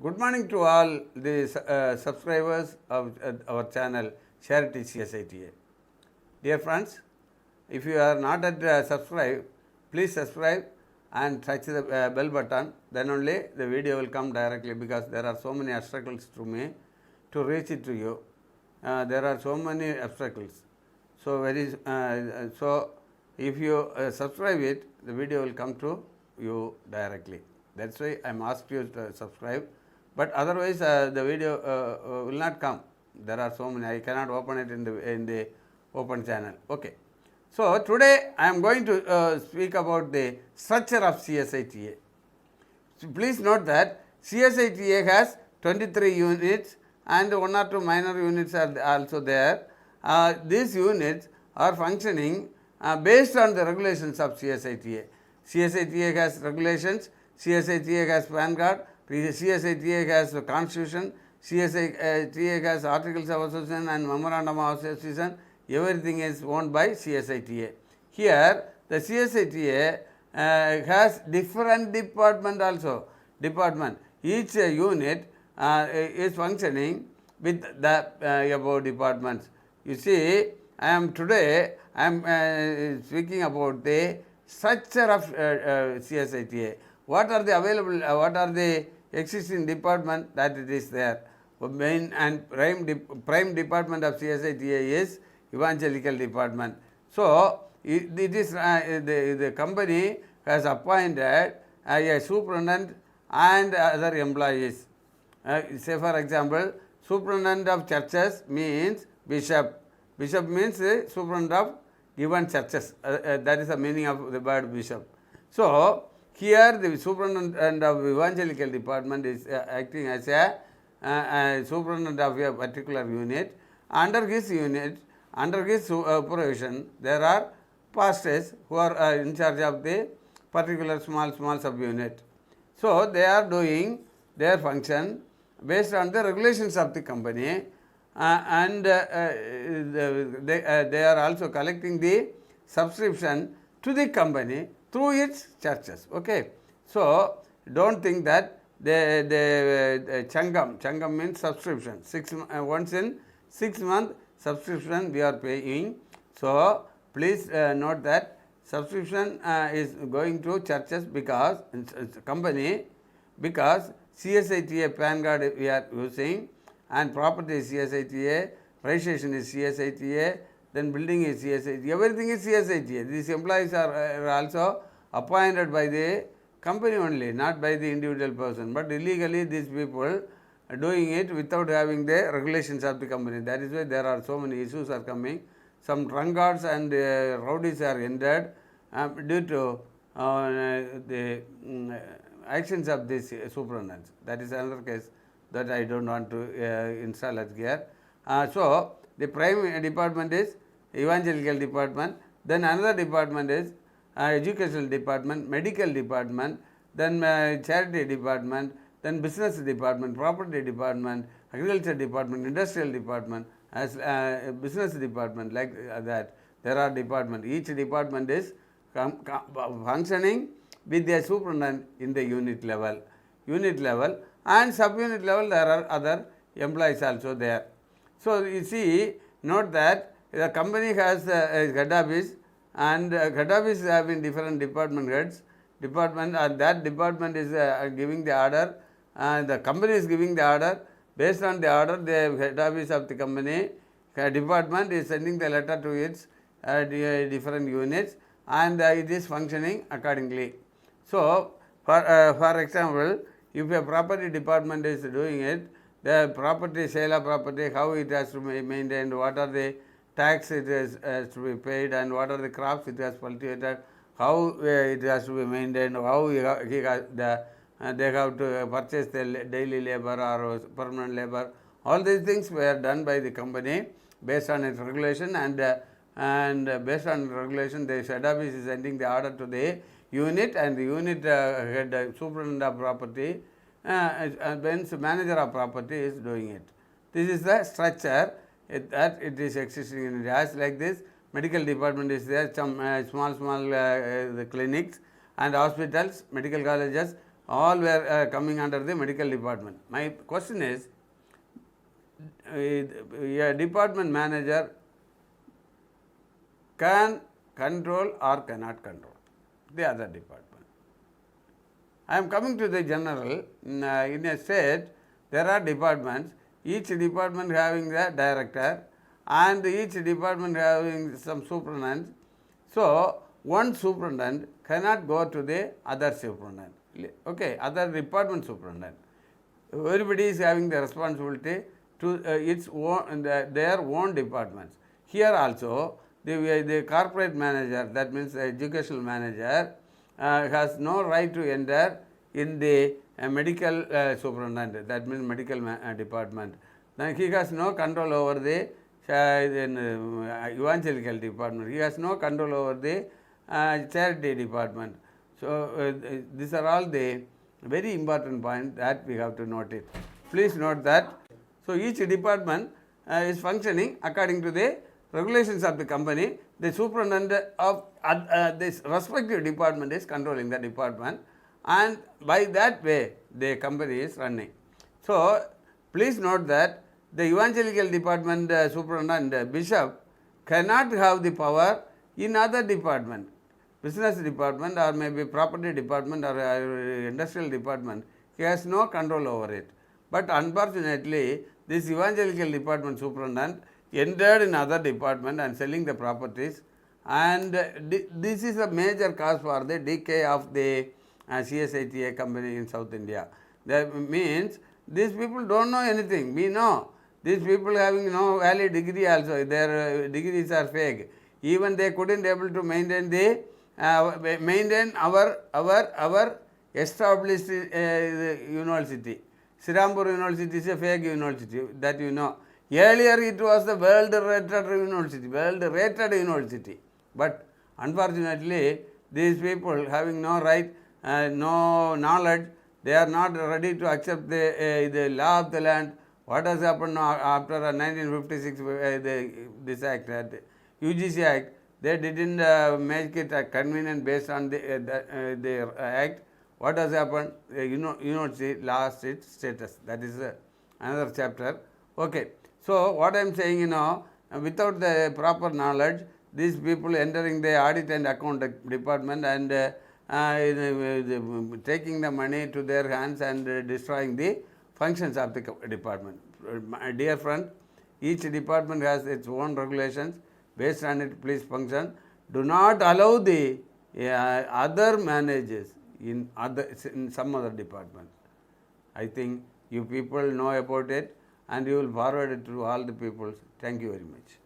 Good morning to all the subscribers of our channel Charity CSITA. Dear friends, if you are not at subscribe, please subscribe and touch the bell button. Then only the video will come directly, because there are so many obstacles to me to reach it to you. There are so many obstacles. So if you subscribe it, the video will come to you directly. That's why I am asked you to subscribe. But otherwise the video will not come. There are so many. I cannot open it in the open channel. Okay. So today I am going to speak about the structure of CSITA. So please note that CSITA has 23 units and 1 or 2 minor units are also there. These units are functioning based on the regulations of CSITA. CSITA has regulations, CSITA has PAN card, CSITA has the constitution, CSITA has articles of association and memorandum of association. Everything is owned by CSITA. Here the CSITA has different department also. Each unit is functioning with the above departments. You see, today I am speaking about the structure of CSITA. What are the available, what are the existing department that it is there? Main and prime department of CSITA is evangelical department. So it is the company has appointed a superintendent and other employees. Say for example, superintendent of churches means bishop. Bishop means superintendent of given churches. That is the meaning of the word bishop. So here the superintendent of evangelical department is acting as a superintendent of a particular unit. Under his unit, under his supervision, there are pastors who are in charge of the particular small subunit. So they are doing their function based on the regulations of the company, and they are also collecting the subscription to the company through its churches. Okay. So don't think that the changam means subscription. Once in 6 month subscription we are paying. So please note that subscription is going to churches because company, because CSITA PAN card we are using, and property is CSITA, registration is CSITA, then building is CSITA, everything is CSITA. These employees are also appointed by the company only, not by the individual person. But illegally these people are doing it without having the regulations of the company. That is why there are so many issues are coming. Some drunkards and rowdies are injured due to the actions of these superintendents. That is another case that I don't want to install it here. So the prime department is evangelical department. Then another department is educational department, medical department, then charity department, then business department, property department, agriculture department, industrial department, as business department, like that. There are departments. Each department is functioning with their superintendent in the unit level, and subunit level there are other employees also there. So you see, note that the company has a head office, and head office having different department heads. And that department is giving the order, and the company is giving the order. Based on the order, the head office of the company department is sending the letter to its different units, and it is functioning accordingly. So for example, if a property department is doing it, the property, sale of property, how it has to be maintained, what are the tax it has to be paid, and what are the crops it has cultivated, how it has to be maintained, how they have to purchase the daily labor or permanent labor. All these things were done by the company based on its regulation, and based on regulation the head office is sending the order to the unit, and the unit head superintendent of property and then manager of property is doing it. This is the structure that it is existing in India. As like this, medical department is there, some small the clinics and hospitals, medical colleges, all were coming under the medical department. My question is, a department manager can control or cannot control the other department. I am coming to the general. In a state, there are departments, each department having the director and each department having some superintendent. So, one superintendent cannot go to the other superintendent, okay, other department superintendent. Everybody is having the responsibility to its own, their own departments. Here also, the corporate manager, that means the educational manager, has no right to enter in the medical superintendent, that means medical department. Then he has no control over the evangelical department. He has no control over the charity department. So these are all the very important points that we have to note it. Please note that. So each department is functioning according to the regulations of the company. The superintendent of this respective department is controlling the department, and by that way the company is running. So please note that the evangelical department superintendent bishop cannot have the power in other department, business department or maybe property department or industrial department. He has no control over it. But unfortunately, this evangelical department superintendent entered in other department and selling the properties, and this is a major cause for the decay of the CSITA company in South India. That means these people don't know anything. We know these people having no valid degree also, their degrees are fake. Even they couldn't able to maintain the maintain our established university. Srirampur University is a fake university, that you know. Earlier it was the world rated university, but unfortunately these people having no right, no knowledge, they are not ready to accept the law of the land. What has happened after 1956, this act, UGC Act, they didn't make it convenient based on the act. What has happened? University lost its status. That is another chapter. Okay. So what I am saying, without the proper knowledge, these people entering the audit and account department and taking the money to their hands and destroying the functions of the department. My dear friend, each department has its own regulations. Based on it, please function. Do not allow the other managers in some other department. I think you people know about it, and you will forward it to all the people. Thank you very much.